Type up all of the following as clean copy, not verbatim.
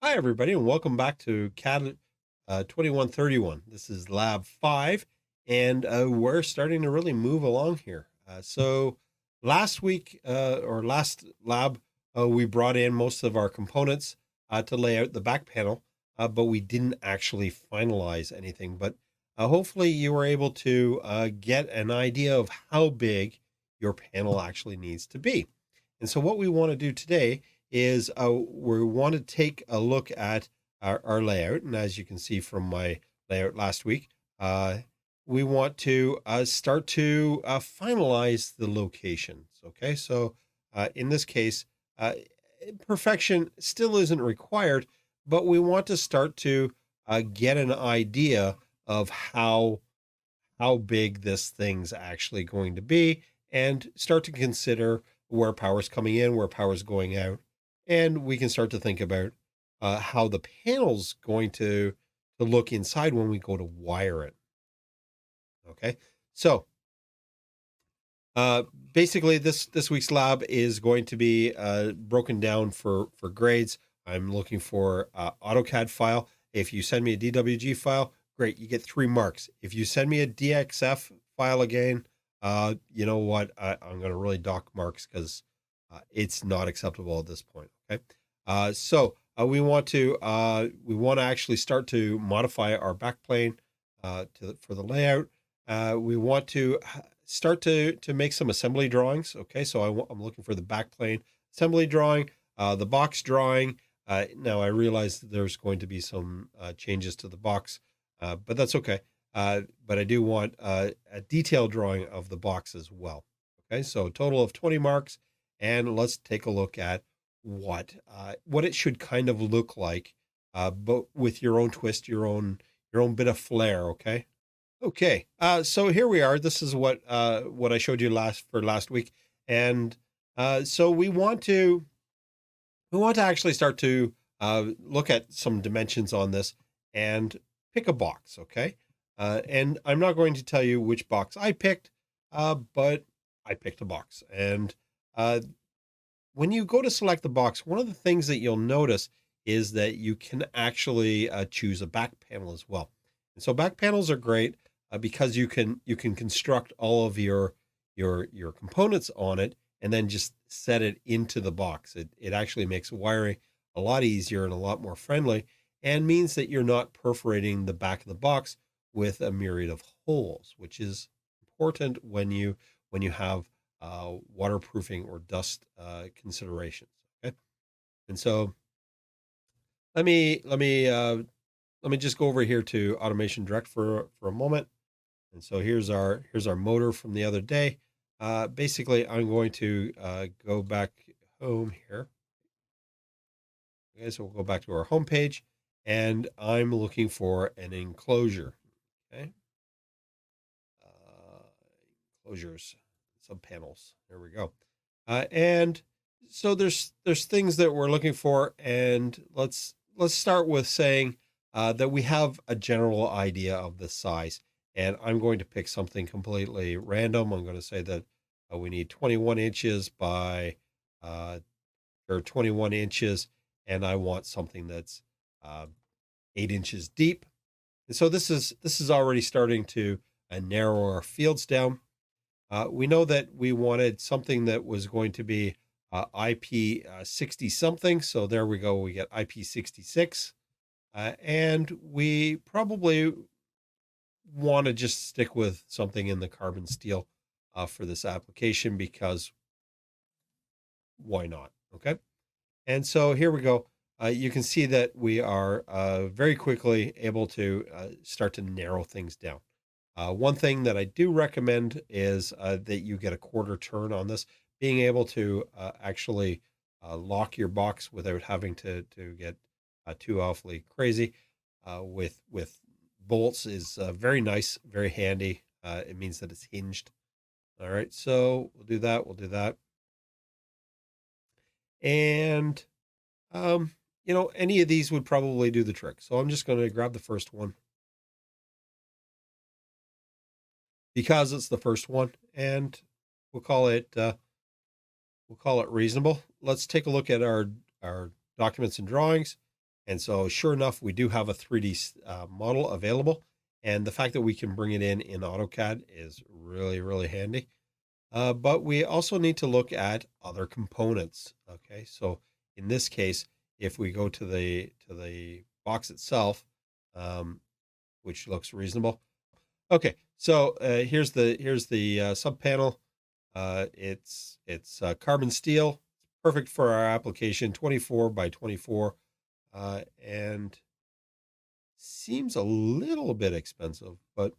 Hi, everybody, and welcome back to CAD 2131. This is Lab 5, and we're starting to really move along here. So last week, or last lab, we brought in most of our components to lay out the back panel, but we didn't actually finalize anything. But hopefully you were able to get an idea of how big your panel actually needs to be. And so what we want to do today is we want to take a look at our layout. And as you can see from my layout last week, we want to start to finalize the locations. Okay, so in this case, perfection still isn't required, but we want to start to get an idea of how big this thing's actually going to be and start to consider where power's coming in, where power's going out. And we can start to think about how the panel's going to look inside when we go to wire it. Okay. So uh, basically this week's lab is going to be broken down for grades. I'm looking for AutoCAD file. If you send me a DWG file, great, you get 3 marks. If you send me a DXF file again, you know what? I'm going to really dock marks because it's not acceptable at this point. Okay. We want to actually start to modify our backplane for the layout. We want to start to make some assembly drawings. Okay, so I'm looking for the backplane assembly drawing, the box drawing. Now I realize that there's going to be some changes to the box, but that's okay. But I do want a detailed drawing of the box as well. Okay, so a total of 20 marks, and let's take a look at what it should kind of look like, but with your own twist, your own bit of flair. Okay. Okay. So here we are. This is what I showed you last week. And so we want to actually start to look at some dimensions on this and pick a box. Okay. And I'm not going to tell you which box I picked, but I picked a box. And uh, when you go to select the box, one of the things that you'll notice is that you can actually choose a back panel as well. And so back panels are great because you can construct all of your components on it and then just set it into the box. It actually makes wiring a lot easier and a lot more friendly, and means that you're not perforating the back of the box with a myriad of holes, which is important when you have waterproofing or dust considerations. Okay, and so let me just go over here to Automation Direct for a moment. And so here's our motor from the other day. Basically, I'm going to go back home here. Okay, so we'll go back to our home page, and I'm looking for an enclosure. Okay, uh, enclosures, subpanels. There we go. And so there's things that we're looking for, and let's start with saying that we have a general idea of the size. And I'm going to pick something completely random. I'm going to say that we need 21 inches by uh, or 21 inches, and I want something that's uh, 8 inches deep. And so this is already starting to narrow our fields down. We know that we wanted something that was going to be IP 60 something. So there we go. We get IP 66. And we probably want to just stick with something in the carbon steel for this application because why not? Okay. And so here we go. You can see that we are very quickly able to start to narrow things down. One thing that I do recommend is that you get a quarter turn on this. Being able to actually lock your box without having to get too awfully crazy with bolts is very nice, very handy. It means that it's hinged. All right, so we'll do that. We'll do that. And any of these would probably do the trick. So I'm just going to grab the first one because it's the first one, and we'll call it reasonable. Let's take a look at our documents and drawings, And so sure enough, we do have a 3D model available. And the fact that we can bring it in AutoCAD is really, really handy. But we also need to look at other components. Okay, so in this case, if we go to the box itself, um, which looks reasonable. Okay, so here's the sub panel. It's carbon steel, perfect for our application, 24 by 24, and seems a little bit expensive, but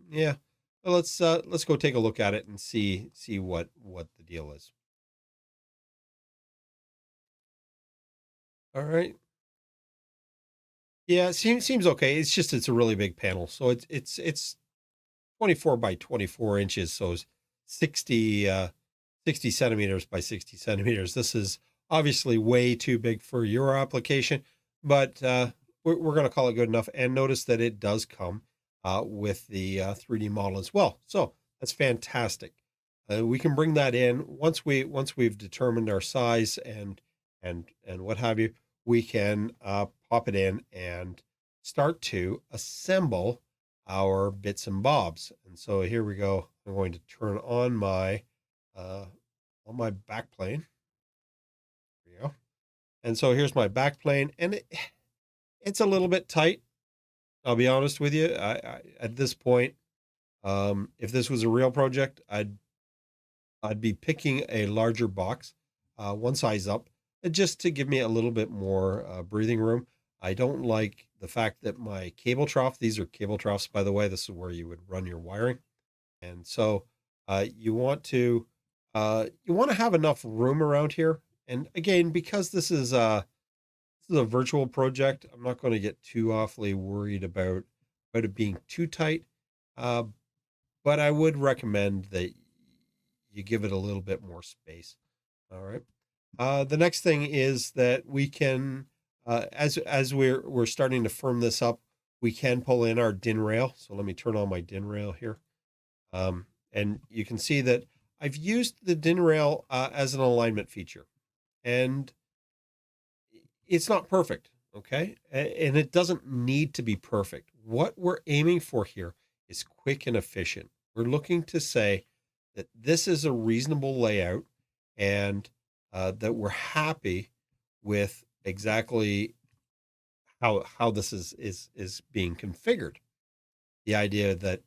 yeah. Well, let's go take a look at it and see what the deal is. All right. Yeah, seems okay. It's a really big panel. So it's 24 by 24 inches, so it's 60 60 centimeters by 60 centimeters. This is obviously way too big for your application, but we're going to call it good enough. And notice that it does come with the 3D model as well. So that's fantastic. We can bring that in once we've determined our size and what have you. We can pop it in and start to assemble our bits and bobs. And so here we go. I'm going to turn uh, on my backplane. There we go. And so here's my backplane, and it's a little bit tight. I'll be honest with you. At this point, if this was a real project, I'd be picking a larger box, one size up, just to give me a little bit more breathing room. I don't like the fact that my cable trough, these are cable troughs, by the way, this is where you would run your wiring. And so you want to have enough room around here. And again, because this is a virtual project, I'm not going to get too awfully worried about it being too tight. Uh, but I would recommend that you give it a little bit more space. All right. The next thing is that we can, as we're starting to firm this up, we can pull in our DIN rail. So let me turn on my DIN rail here, and you can see that I've used the DIN rail as an alignment feature, and it's not perfect. Okay, and it doesn't need to be perfect. What we're aiming for here is quick and efficient. We're looking to say that this is a reasonable layout, and that we're happy with exactly how this is being configured. The idea that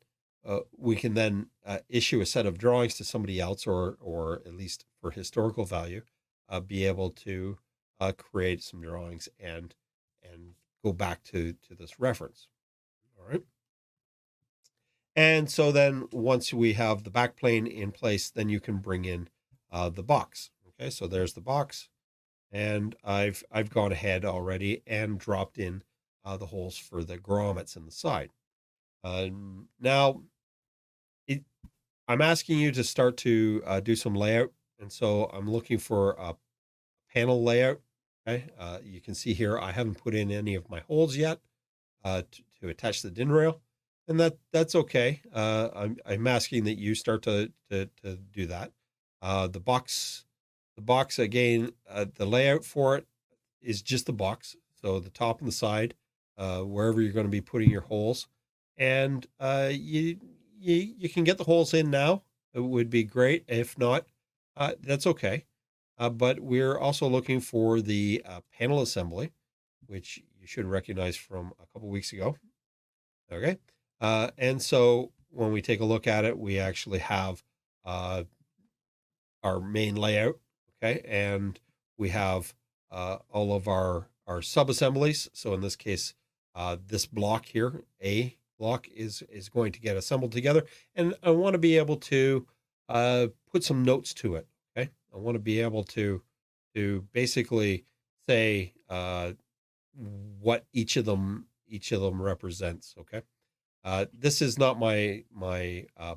we can then issue a set of drawings to somebody else, or at least for historical value, be able to create some drawings and go back to this reference. All right. And so then once we have the backplane in place, then you can bring in the box. Okay, so there's the box, and I've gone ahead already and dropped in the holes for the grommets in the side. Now, it, I'm asking you to start to do some layout, and so I'm looking for a panel layout. Okay, you can see here I haven't put in any of my holes yet to attach the DIN rail, and that's okay. I'm asking that you start to do that. The box again, the layout for it is just the box, so the top and the side, wherever you're going to be putting your holes, and you can get the holes in now. It would be great. If not, that's okay. But we're also looking for the panel assembly, which you should recognize from a couple weeks ago. Okay. And so when we take a look at it, we actually have uh, our main layout. Okay. And we have all of our sub assemblies. So in this case, this block here, A block, is going to get assembled together. And I want to be able to put some notes to it. Okay. I want to be able to basically say what each of them represents. Okay. This is not my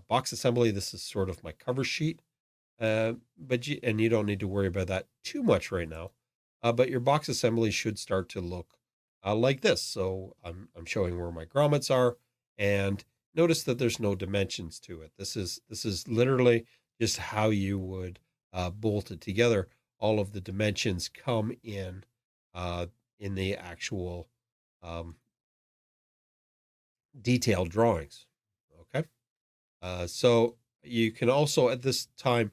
box assembly. This is sort of my cover sheet. But you don't need to worry about that too much right now. But your box assembly should start to look like this. So I'm showing where my grommets are, and notice that there's no dimensions to it. This is literally just how you would bolt it together. All of the dimensions come in in the actual detailed drawings. Okay. So you can also at this time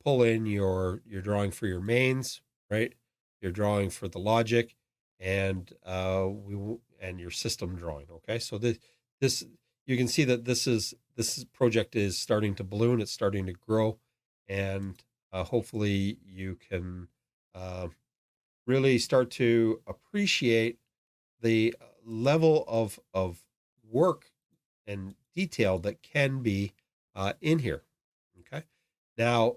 pull in your drawing for your mains, right? Your drawing for the logic, and and your system drawing. Okay, so this you can see that this project is starting to balloon. It's starting to grow, and hopefully you can uh, really start to appreciate the level of work and detail that can be in here. Okay. Now,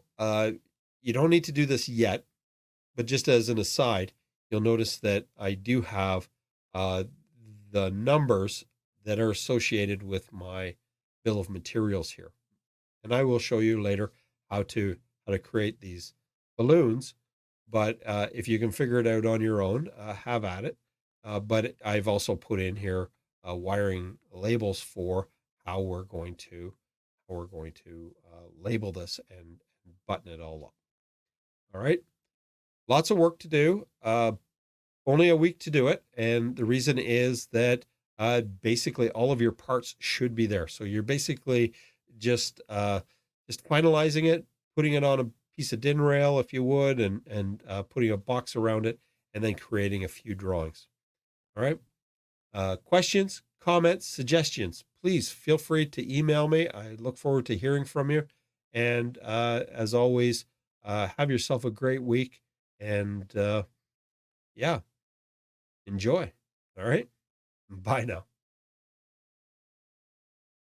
you don't need to do this yet, but just as an aside, you'll notice that I do have uh, the numbers that are associated with my bill of materials here. And I will show you later how to create these balloons. But if you can figure it out on your own, have at it. But I've also put in here wiring labels for how we're going to label this and button it all up. All right, lots of work to do. Only a week to do it, and the reason is that basically all of your parts should be there. So you're basically just finalizing it, putting it on a piece of DIN rail, if you would, and putting a box around it, and then creating a few drawings. All right. Questions, comments, suggestions, please feel free to email me. I look forward to hearing from you. And as always, have yourself a great week. And yeah, enjoy. All right. Bye now.